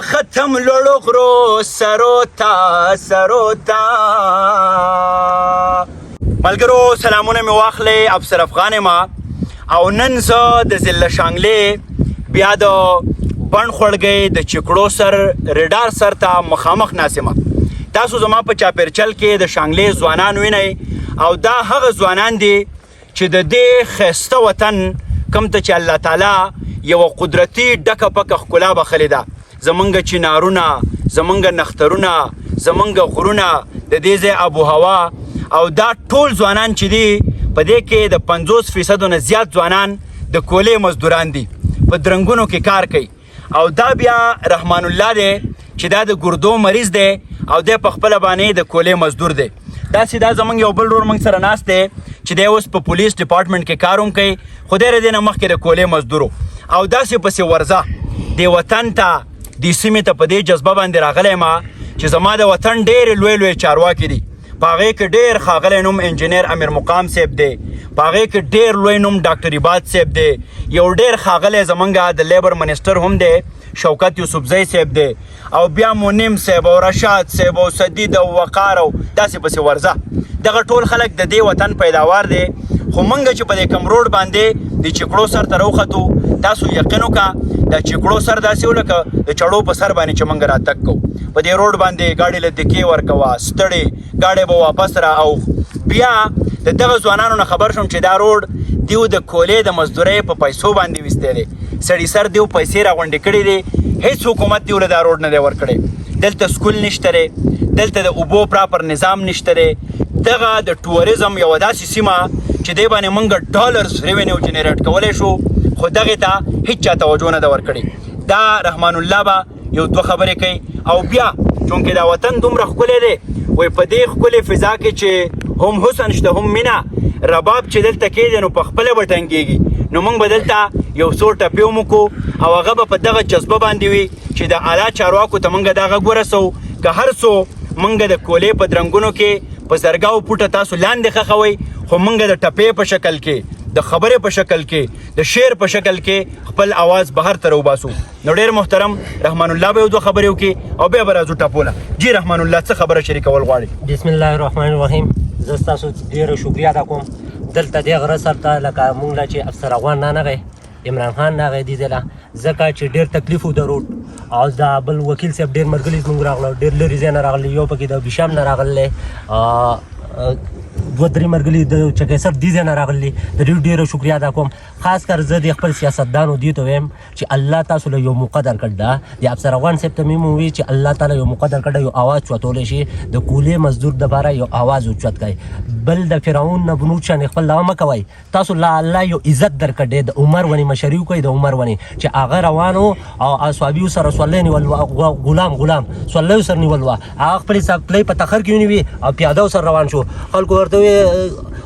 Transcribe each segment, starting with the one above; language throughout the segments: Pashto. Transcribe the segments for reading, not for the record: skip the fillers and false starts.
ختم لړو غرو سرو تا ملګرو سلامونه مې واخلئ افسر افغان یم او نن زه د ضلع شانګلې بیا د بڼ خوړګۍ د چکړو سر ریډار سر ته مخامخ ناست یم. تاسو زما په چاپیرچل کې د شانګلې ځوانان وینئ او دا هغه ځوانان دي چې د دې ښایسته وطن کوم ته چې الله تعالی یوه قدرتي ډکه پکه ښکلا بخلې ده. زمونږ چنارونه، زمونږ نخترونه، زمونږ غرونه، د دې ځای آب و هوا او دا ټول ځوانان چې دي په دې کې د 50% نه زیات ځوانان د کولې مزدوران دي، په درنګونو کې کار کوي. او دا بیا رحمان الله دی چې دا د ګردو مریض دی او دی په خپله باندې د کولې مزدور دی. داسې دا زمونږ یو بل ورور موږ سره ناست دی چې دی اوس په پولیس ډپارټمنټ کې کار هم کوي، خو دی د دې نه مخکې د کولې مزدور او داسې پسې ورځه دې وطن ته دې سیمې ته په دې جذبه باندې راغلی یم چې زما د وطن ډېرې لوی چارواکي دي. په هغې کې ډېر ښاغلی نوم انجینر امیر مقام صاحب دی، په هغې کې ډېر لوی نوم ډاکټر عباد صاحب دی، یو ډېر ښاغلی زمونږ د لیبر منسټر هم دی شوکت یوسفزی صاحب دی، او بیا منیم صاحب او رشاد صاحب او سدید او وقار او داسې پسې ورځه. دغه ټول خلک د دې وطن پیداوار دی. خو موږ چې په دې کم روډ باندې د چکړو سر ته راوختو، تاسو یقین وکړه د چکړو سر داسې و لکه د چړو په سر باندې چې موږ راتګ کوو. په دې روډ باندې ګاډي له دکې ورکوه، ستړې ګاډی به واپس را او بیا د دغه ځوانانو نه خبر شوم چې دا روډ دیو د کولې د مزدورۍ په پیسو باندې ویستی دی. سړي سر دیو پیسې راغونډې کړي دي، هیڅ حکومت دیو له دا روډ نه دی ورکړی. دلته سکول نشته دی، دلته د اوبو پراپر نظام نشته دی. دغه د ټوریزم یوه داسې سیمه چې دی باندې موږ ډالرز ریونیو جنریټ کولی شو، خو دغې ته هیڅ چا توجه نه ده ورکړې. دا رحمان الله به یو دوه خبرې کوي او بیا چونکې دا وطن دومره ښکلی دی، وایي په دې ښکلې فضا کې چې هم حسن شته هم مینه، رباب چې دلته کېدی نو په خپله به ټنګېږي. نو موږ به دلته یو څو ټپې هم وکړو او هغه به په دغه جذبه باندې وي چې د اعلی چارواکو ته موږ دا غږ ورسوو که هر څو موږ د کولې په درنګونو کې په زرګاو پوټه تاسو لاندې ښخوئ، خو موږ د ټپې په شکل کې، د خبرې په شکل کې، د شعر په شکل کې خپل آواز بهر ته راوباسو. نو ډېر محترم رحمان الله به یو دوه خبرې وکړي او بیا به راځو ټاپوله. جی رحمان الله څه خبره شریکول غواړي؟ بسم الله الرحمن الرحیم. زه ستاسو ډېره شکریه ادا کوم دلته دې غره سر ته لکه موږ له چې افسر افغان ناغی عمران خان ناغی دې ځای له ځکه چې ډېر تکلیف و د روډ او دا بل وکیل صاحب ډېر ملګري زموږ راغله، ډېر لرې ځای نه راغلی، یو پکې د بشام نه راغلی، دوه درې مرګلي د چکیسر دې ځای نه راغلي. د دوی ډېره شکریه ادا کوم. خاص کر زه د خپل سیاستدانو دې ته وایم چې الله تاسو له یو موقع درکړ ده، د افسر افغان صاحب ته مې ووایي چې الله تعالی یو موقع درکړ ده، یو اواز چوتولی شي د کولې مزدور دپاره یو اواز اوچت کړئ. بل د فرعون نه بنود شانې خپل دعوه مه کوئ. تاسو له الله یو عزت درکړ دی، د عمر ونې مشري وکړئ، د عمر ونې چې هغه روانو او اصحابیو سره سولۍ نیول وه، غلام سولۍ سره نیول وه، هغه خپلې سپلۍ په تخر کې ونیوي او پیاده سره روان شو. خلکو ورته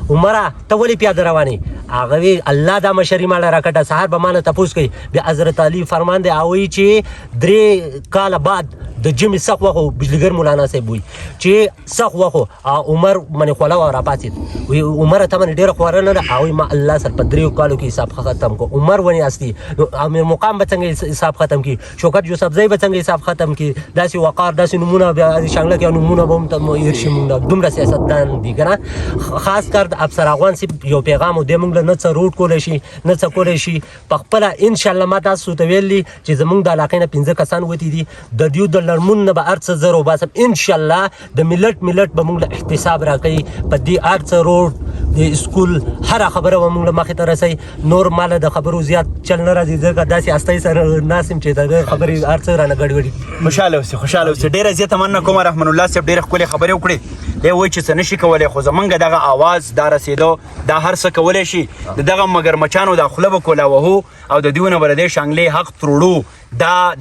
عمره ته ولې پیاده روانې؟ هغه وی الله دا مشري ماله راکټه. سهار به مانه تپوس کوي. بیا حضرت علي فرمان دی هغوی چې 3 کاله بعد د جمعې سخت وخت و، بجلیګر مولانا صاحب وایي چې سخت وخت و، عمر منې خوله وه راپاڅېد، وایي عمره ته منې ډېره خواره نه ده. هغوی ما الله سره په 3 کالو کې حساب ختم کړو. عمر ونې هستي نو امیر مقام به څنګه حساب ختم کړي، شوکت یوسفزی به څنګه حساب ختم کړي، داسې وقار داسې نومونه بیا شانګله کې نومونه به هم هېر شي. موږ دومره سیاستدان دي که نه. خاص کر د افسر افغان صاحب یو پیغام و دی، موږ له نه څه روډ کولی شي نه څه کولی شي. په خپله انشاءالله ما تاسو ته ویلي چې زموږ د علاقې نه 15 کسان وتي دي، د دیو د لړمون نه به هر څه زر وباسم انشاءالله. د ملت به موږ له احتساب راکوي په دې هر څه روډ د سکول هره خبره به موږ له مخې ته رسوي. نور ماله د خبرو زیات چل نه راځي ځکه داسې هستۍ سره ناست یم چې د خبرې هر څه رانه ګډوډي. خوشحاله اوسې خوشحاله اوسې. ډېره زیاته مننه کوم رحمان الله صاحب، ډېرې ښکلې خبرې وکړې. دی وایي چې څه نشي کولی، خو زمونږ دغه آواز دا رسېدو دا هر څه کولی شي. د دغه مګرمچانو دا خوله به کولا وهو او د دوی نه به د دې شانګلې حق تروړو.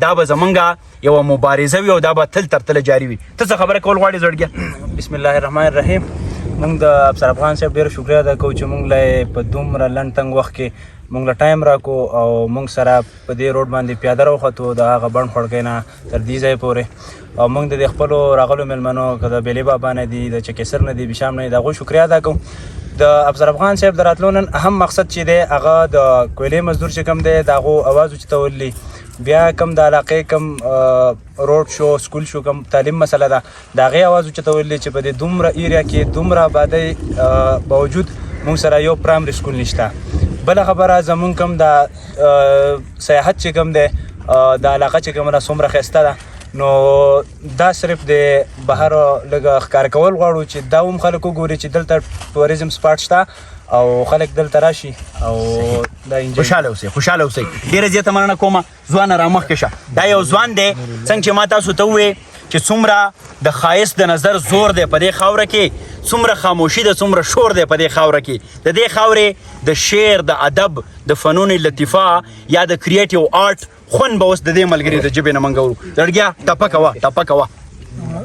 دا به زمونږ یوه مبارزه وي او دا به تل تر تله جاري وي. ته څه خبره کول غواړې زړګیه؟ بسم الله الرحمن الرحیم. موږ د افسر افغان صاحب ډېره شکریه ادا کوو چې موږ له په دومره لنډ تنګ وخت کې موږ له ټایم راکو او موږ سره په دې روډ باندې پیاده راوختو د هغه بڼ خوړګۍ نه تر دې ځای پورې. او موږ د خپلو راغلو مېلمنو که د بیلې بابا نه دي، د چکیسر نه دي، بشام نه دي، د هغوی شکریه ادا کوو. د افسر افغان صاحب د راتلو نن اهم مقصد چې دی هغه د کویلې مزدور چې کوم دی د هغو اواز اوچتول دي. بیا کم د علاقې کم روډ شو سکول شو کم تعلیم مسله ده د هغې اواز اوچته ویلی چې په دې دومره ایریا کې دومره آبادۍ باوجود موږ سره یو پرایمري سکول نشته. بله خبره زمونږ کم د سیاحت چې کم دی د علاقه چې کومه ده څومره ښایسته ده نو دا صرف د بهر لږ ښکاره کول غواړو چې دا هم خلک وګوري چې دلته ټوریزم سپاټ شته او خلک دلته راشي او دا خوشحاله اوسئ. ډېره زیاته مننه کومه. ځوانه رامخکې شه. دا یو ځوان دی څنګه چې ما تاسو ته وویې چې څومره د ښایست د نظر زور دی په دې خاوره کې، څومره خاموشي ده، څومره شور دی په دې خاوره کې. د دې خاورې د شعر، د ادب، د فنون لطیفه یا د کریټیو آرټ خون به اوس د دې ملګري د ژبې نه منګورو. لړګیا ټپه کوه.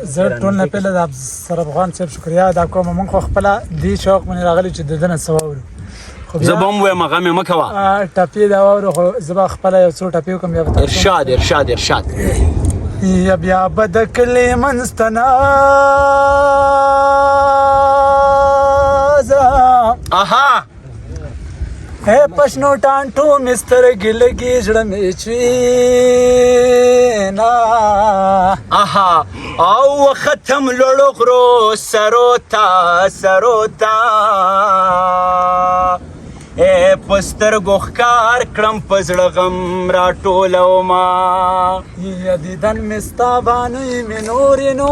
زه ټول نه پهله د ابصر افغان صاحب شکریا ادا کوم. موږ خو خپله دې شوق باندې راغلي چې د ده نه څه واورو. زه به هم وایم هغه مې مه کوه. ټپې دا واورو خو زه به خپله یو څو ټپې وکړم. ارشاد. یا بیا به د کلي منځ ته اها پشنو ټانټو مې سترګې لګي زړه مې چوينا او ختم لړو غرو سرو تا پسترګو ښکار کړم په زړه غم راټولوما یا دیدن مې ستا بانوی مې نورې نو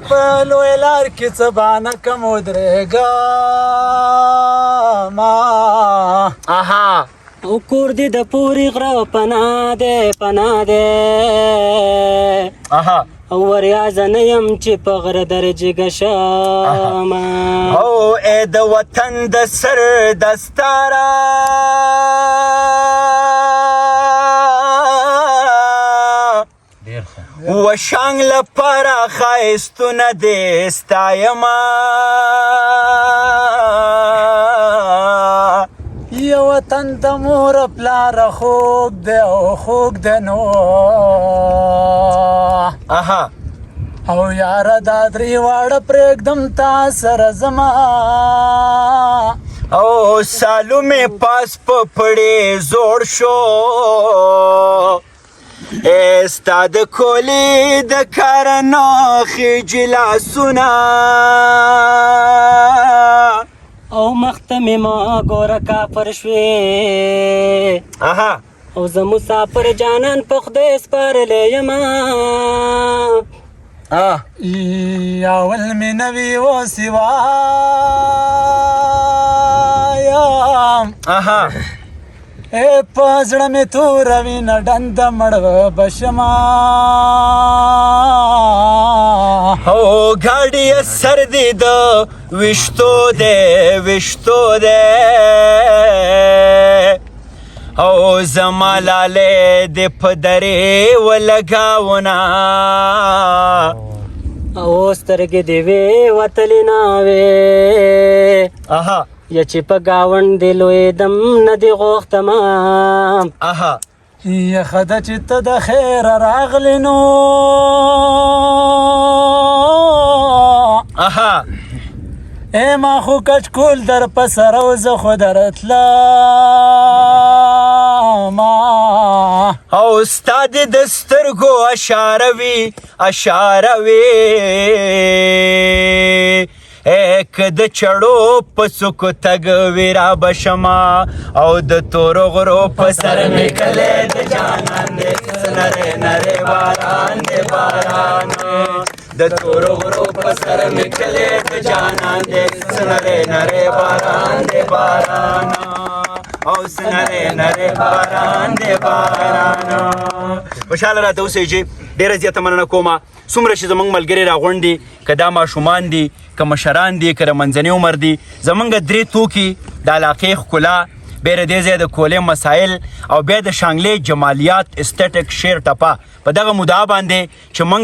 په لوی لار کې څه بانه کم ودرېږم او کور دې د پورې غره پناه دی او وریازه نه یم چې په غره درجګه شم او ای د وطن د سر دستاره وشانګ لپاره ښایستونه دې ستایمه یو وطن د مور پلاره خوږ دی او خوږ دی نو او یاره دا درې واړه پرېږدم تا سره زما او سالو مې پاس په پړې زوړ شو ستا د کولې د کاره ناخې جلاسونه او مخته مې ما ګوره کافر شوې او زه مسافر جانان په خدای سپارلی یمه یا ول مې نوي اوسې وایم په زړه مې توره وینه ډنده مړ بشمه او ګاډي سر دې د ویشتو دی او زما لالی دې په درې ولګاونه او سترګې دې وې وتلې ناوې یا چې په ګاونډ دې لویدم نه دې غوښتمه یا ښه ده چې ته د خیره راغلې نو ما خو کچکول در په سره و زه خو درتلم او ستا دې د سترګو اشاره وي که د چړو په څوکو تګ وي رابشمه او د تورو غرو په سر مې کلی د جانان دی نری نری باران دی باران د تورو غرو په سر مې کلی د جانان دی نری نری باران دی باران او نری باران دی باران. خوشحاله راته اوسئ چې ډېره زیاته مننه کومه. څومره چې زموږ ملګري راغونډ دي، که دا ماشومان دي، که مشران دي، که د منځني عمر دي، زموږ درې توکي د علاقې ښکلا، بیا د دې ځای د کولې مسایل او بیا د شانګلې جمالیات استټیک شعر ټپه په دغه مدعا باندې چې موږ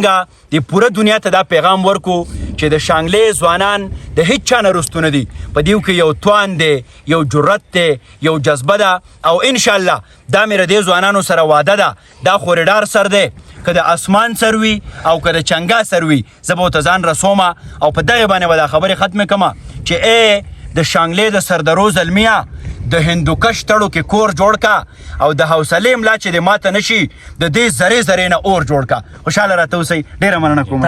د پوره دنیا ته دا پیغام ورکو چې د شانګلې ځوانان د هیڅ چا نه رستو نه دي. په دیو کې یو توان دی، یو جرأت دی، یو جذبه ده او انشاءالله دا مې د دې ځوانانو سره وعده ده دا خو رډار سر دی که د اسمان سر وي او که د چنګا سر وي زه به ورته ځان رسومه او په دغې باندې به دا خبرې ختمې کړمه چې د شانګلې د سردرو زلمیه د هندوکش تړو کې کور جوړ کا او د حوصلې ملا چې د ماته نشي د دې ذرې ذرې نه اور جوړ کا. خوشحاله راته اوسئ. ډېره مننه کوم.